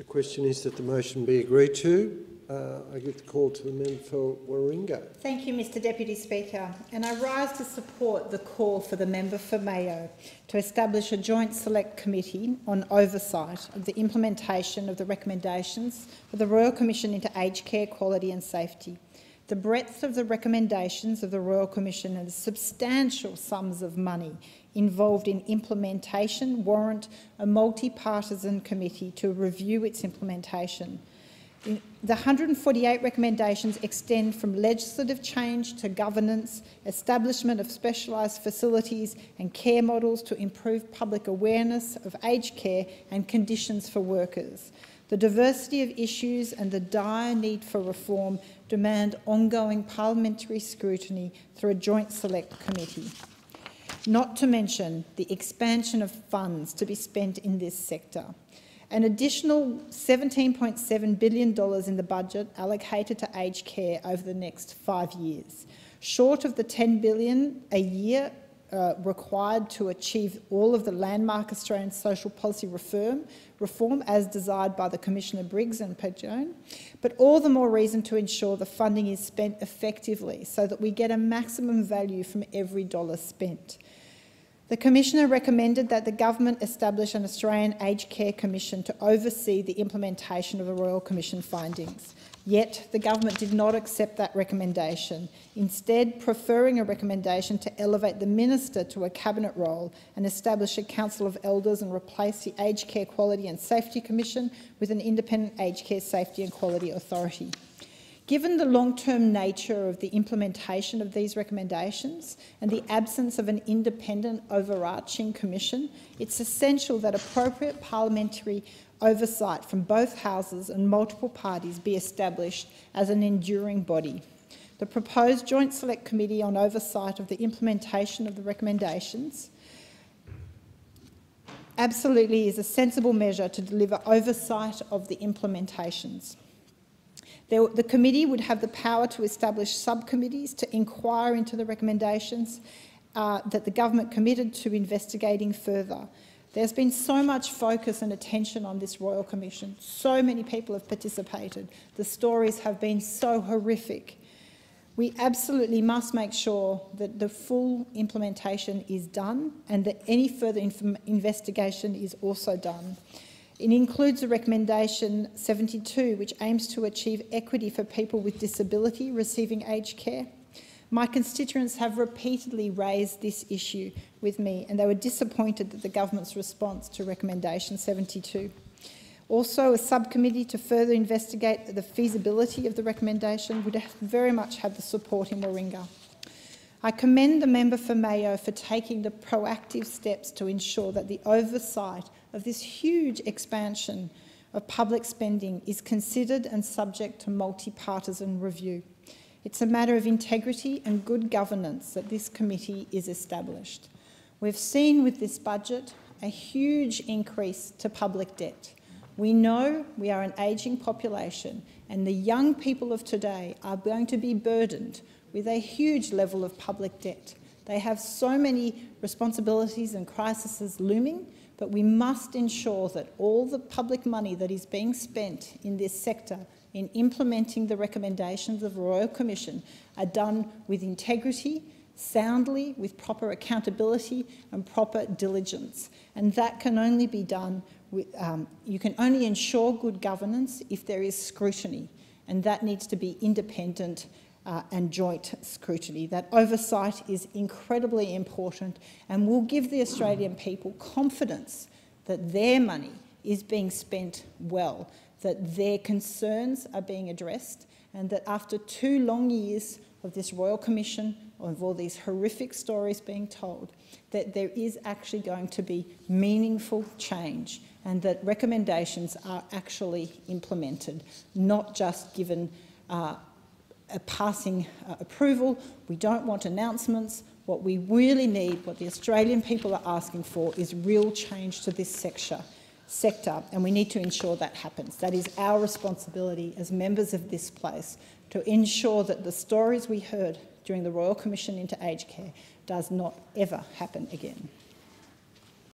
The question is that the motion be agreed to. I give the call to the member for Warringah. Thank you, Mr Deputy Speaker. And I rise to support the call for the member for Mayo to establish a joint select committee on oversight of the implementation of the recommendations of the Royal Commission into Aged Care Quality and Safety. The breadth of the recommendations of the Royal Commission and the substantial sums of money involved in implementation warrant a multi-partisan committee to review its implementation. The 148 recommendations extend from legislative change to governance, establishment of specialised facilities and care models to improve public awareness of aged care and conditions for workers. The diversity of issues and the dire need for reform demand ongoing parliamentary scrutiny through a joint select committee. Not to mention the expansion of funds to be spent in this sector. An additional $17.7 billion in the budget allocated to aged care over the next 5 years, short of the $10 billion a year required to achieve all of the landmark Australian social policy reform as desired by the Commissioner Briggs and Padone, but all the more reason to ensure the funding is spent effectively so that we get a maximum value from every dollar spent. The Commissioner recommended that the government establish an Australian Aged Care Commission to oversee the implementation of the Royal Commission findings. Yet the government did not accept that recommendation, instead preferring a recommendation to elevate the minister to a cabinet role and establish a Council of Elders and replace the Aged Care Quality and Safety Commission with an independent Aged Care Safety and Quality Authority. Given the long-term nature of the implementation of these recommendations and the absence of an independent overarching commission, it's essential that appropriate parliamentary oversight from both houses and multiple parties be established as an enduring body. The proposed Joint Select Committee on oversight of the implementation of the recommendations absolutely is a sensible measure to deliver oversight of the implementations. The committee would have the power to establish subcommittees to inquire into the recommendations that the government committed to investigating further. There's been so much focus and attention on this Royal Commission. So many people have participated. The stories have been so horrific. We absolutely must make sure that the full implementation is done and that any further investigation is also done. It includes the recommendation 72, which aims to achieve equity for people with disability receiving aged care. My constituents have repeatedly raised this issue with me, and they were disappointed at the government's response to recommendation 72. Also, a subcommittee to further investigate the feasibility of the recommendation would very much have the support in Warringah. I commend the member for Mayo for taking the proactive steps to ensure that the oversight of this huge expansion of public spending is considered and subject to multi-partisan review. It's a matter of integrity and good governance that this committee is established. We've seen with this budget a huge increase to public debt. We know we are an ageing population and the young people of today are going to be burdened with a huge level of public debt. They have so many responsibilities and crises looming, but we must ensure that all the public money that is being spent in this sector in implementing the recommendations of the Royal Commission are done with integrity, soundly, with proper accountability and proper diligence. And that can only be done with, you can only ensure good governance if there is scrutiny, and that needs to be independent and joint scrutiny. That oversight is incredibly important and will give the Australian people confidence that their money is being spent well, that their concerns are being addressed, and that after 2 long years of this Royal Commission, of all these horrific stories being told, that there is actually going to be meaningful change and that recommendations are actually implemented, not just given a passing approval. We don't want announcements. What we really need, what the Australian people are asking for, is real change to this sector, and we need to ensure that happens. That is our responsibility as members of this place, to ensure that the stories we heard during the Royal Commission into Aged Care does not ever happen again.